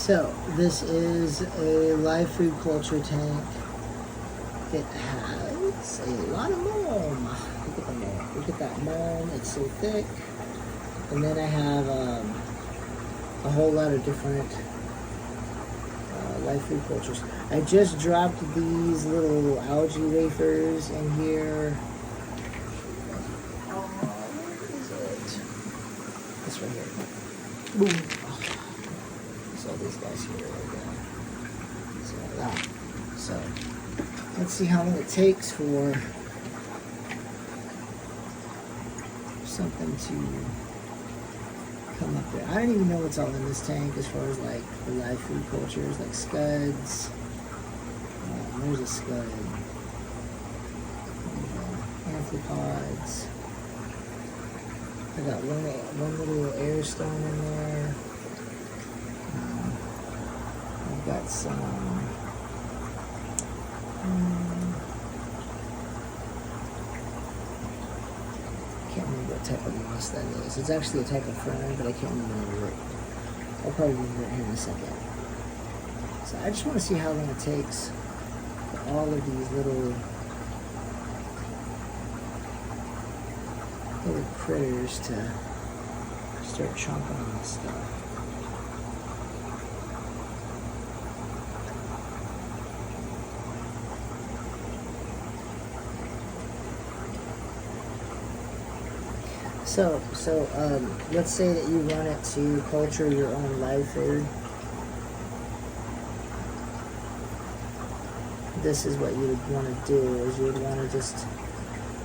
So this is a live food culture tank. It has a lot of loam. Look at the loam. Look at that loam. It's so thick. And then I have a whole lot of different live food cultures. I just dropped these little algae wafers in here. Oh, where is it? This right here. Boom. So these guys here. So that. So let's see how long it takes for something to come up there. I don't even know what's all in this tank as far as like the live food cultures, like scuds. There's a scud. Amphipods. I got one little air stone in there. I've got some. Can't remember what type of moss that is. It's actually a type of fern, but I can't remember it. I'll probably remember it here in a second. So I just want to see how long it takes for all of these little critters to start chomping on this stuff. So let's say that you wanted to culture your own live food. This is what you would want to do, is you would want to just,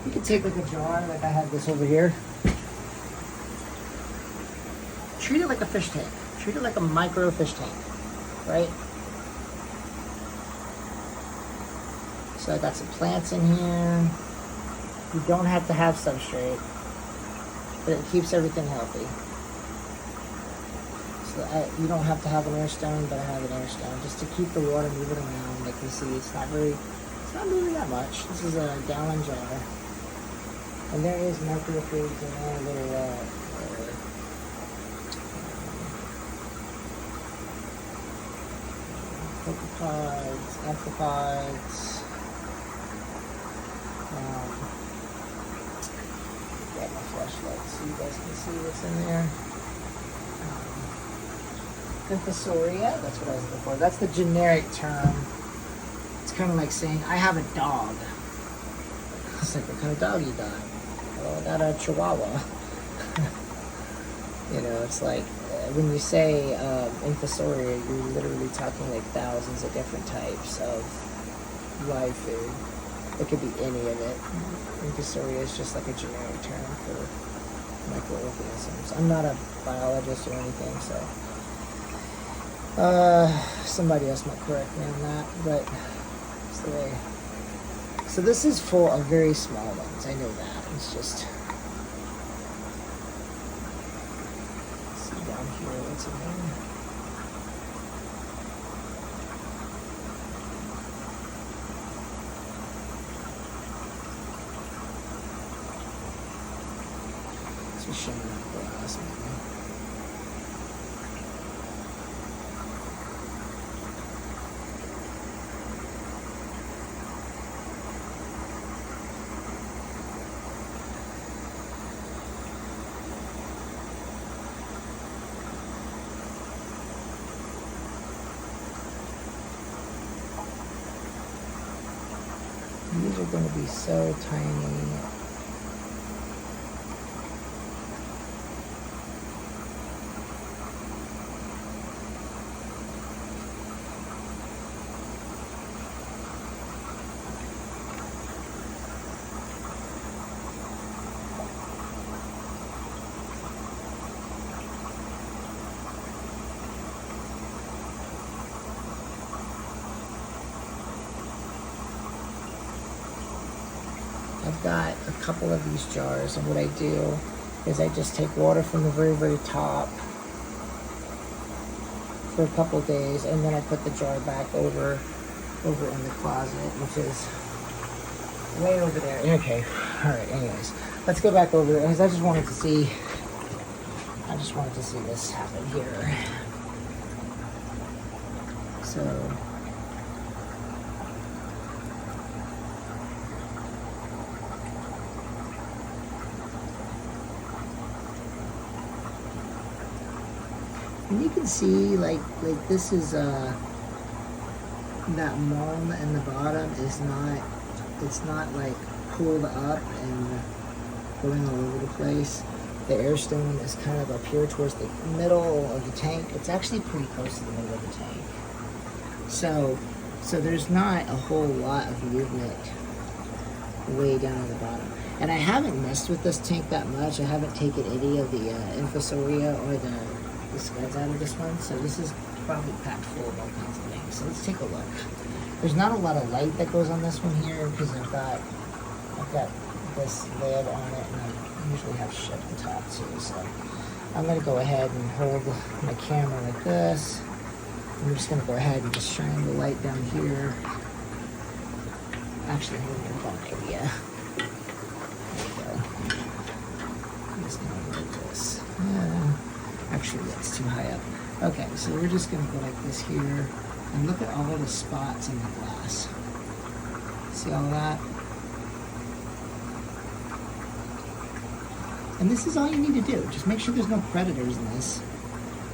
you could take like a jar, like I have this over here. Treat it like a fish tank. Treat it like a micro fish tank, right? So I got some plants in here. You don't have to have substrate, but it keeps everything healthy. So you don't have to have an air stone, but I have an air stone just to keep the water moving around. Like you see, it's not moving that much. This is a gallon jar, and there is microfoods in there, little copepods, amphipods. Grab my flashlight so you guys can see what's in there. Infusoria, that's what I was looking for. That's the generic term. It's kind of like saying, I have a dog. It's like, what kind of dog you got? Well, I got a Chihuahua. You know, it's like, when you say Infusoria, you're literally talking like thousands of different types of live food. It could be any of it. Infusoria is just like a generic term for microorganisms. I'm not a biologist or anything, so somebody else might correct me on that, but it's the way. So this is full of very small ones. I know that. It's just, see down here what's in there. It's just showing that glass maybe. These are going to be so tiny. I've got a couple of these jars, and what I do is I just take water from the very, very top for a couple of days, and then I put the jar back over in the closet, which is way over there. Okay, all right, anyways, let's go back over there, because I just wanted to see this happen here. So and you can see like this is that mold in the bottom is not, it's not like pulled up and going all over the place. The air stone is kind of up here towards the middle of the tank. It's actually pretty close to the middle of the tank. So there's not a whole lot of movement way down at the bottom. And I haven't messed with this tank that much. I haven't taken any of the infusoria or the scuds out of this one. So this is probably packed full of all kinds of things. So let's take a look. There's not a lot of light that goes on this one here because I've got this lid on it, and I usually have shit on top too. So I'm gonna go ahead and hold my camera like this. I'm just gonna go ahead and just shine the light down here. Actually, I'm gonna hold my idea. There we go. I'm just gonna hold this. Actually, that's too high up. Okay, so we're just gonna go like this here, and look at all of the spots in the glass. See all that? And this is all you need to do. Just make sure there's no predators in this.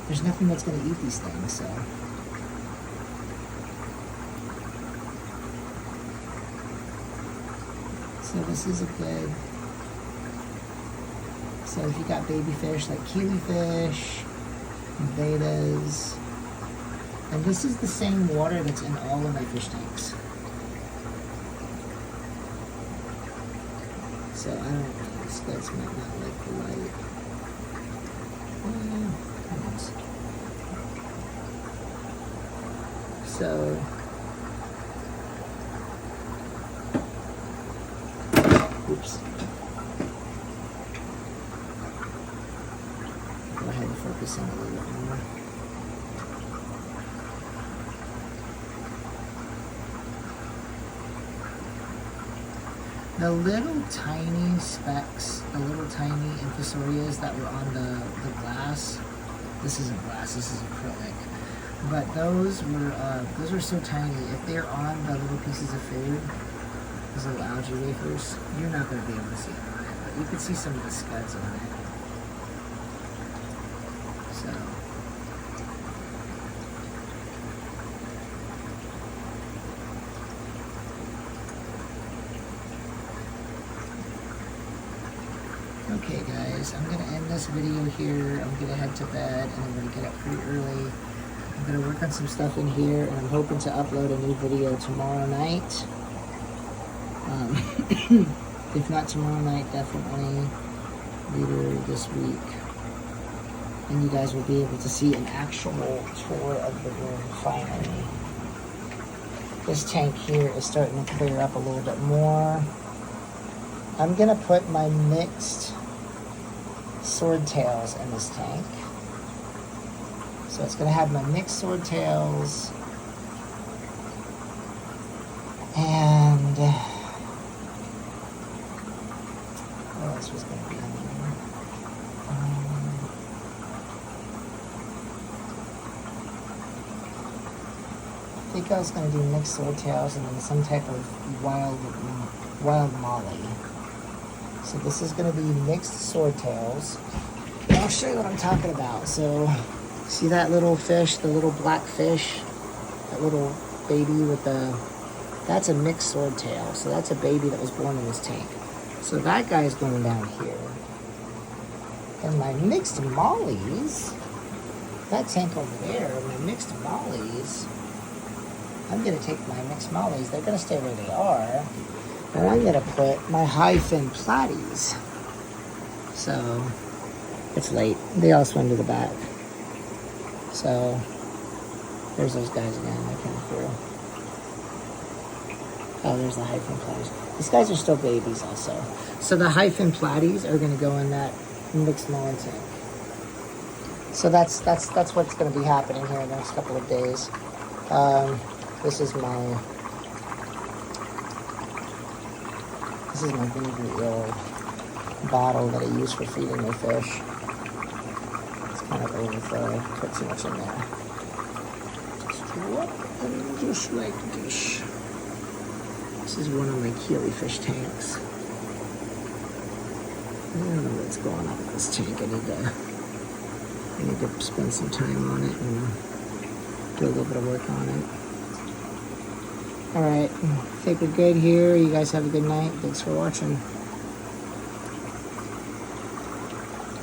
There's nothing that's going to eat these things, so. So this is a good. So if you got baby fish like killifish, betas, and this is the same water that's in all of my fish tanks. So I don't know, the scuds might not like the light. So oops. Go ahead and focus in a little bit more. The little tiny specks, the little tiny infusorias that were on the glass, this isn't glass, this is acrylic, but those were so tiny. If they're on the little pieces of food, those little algae wafers, you're not going to be able to see them on it, but you can see some of the scuds on it. So. Okay guys, I'm going to end this video here. I'm going to head to bed and I'm going to get up pretty early. I'm going to work on some stuff in here and I'm hoping to upload a new video tomorrow night. If not tomorrow night, definitely later this week. And you guys will be able to see an actual tour of the room finally. This tank here is starting to clear up a little bit more. I'm going to put my mixed swordtails in this tank. So it's going to have my mixed swordtails and what else was going to be in there? I think I was going to do mixed swordtails and then some type of wild molly. So this is going to be mixed swordtails. I'll show you what I'm talking about. So, see that little fish, the little black fish? That little baby with the... That's a mixed swordtail. So that's a baby that was born in this tank. So that guy's going down here. And my mixed mollies, that tank over there, my mixed mollies, I'm going to take my mixed mollies. They're going to stay where they are. And I'm going to put my high fin platies. So, it's late. They all swim to the back. So, there's those guys again. They came through. Oh, there's the high fin platies. These guys are still babies also. So, the high fin platies are going to go in that mixed molly tank. So, that's what's going to be happening here in the next couple of days. This is my vinegar eel bottle that I use for feeding my fish. It's kind of overflow. I put too much in there. Just And just like this. This is one of my Keely fish tanks. I don't know what's going on with this tank. I need to spend some time on it and do a little bit of work on it. Alright, I think we're good here. You guys have a good night. Thanks for watching.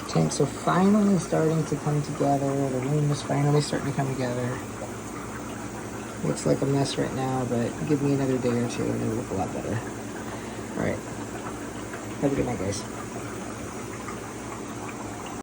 Tanks are finally starting to come together. The room is finally starting to come together. Looks like a mess right now, but give me another day or two and it'll look a lot better. Alright. Have a good night, guys.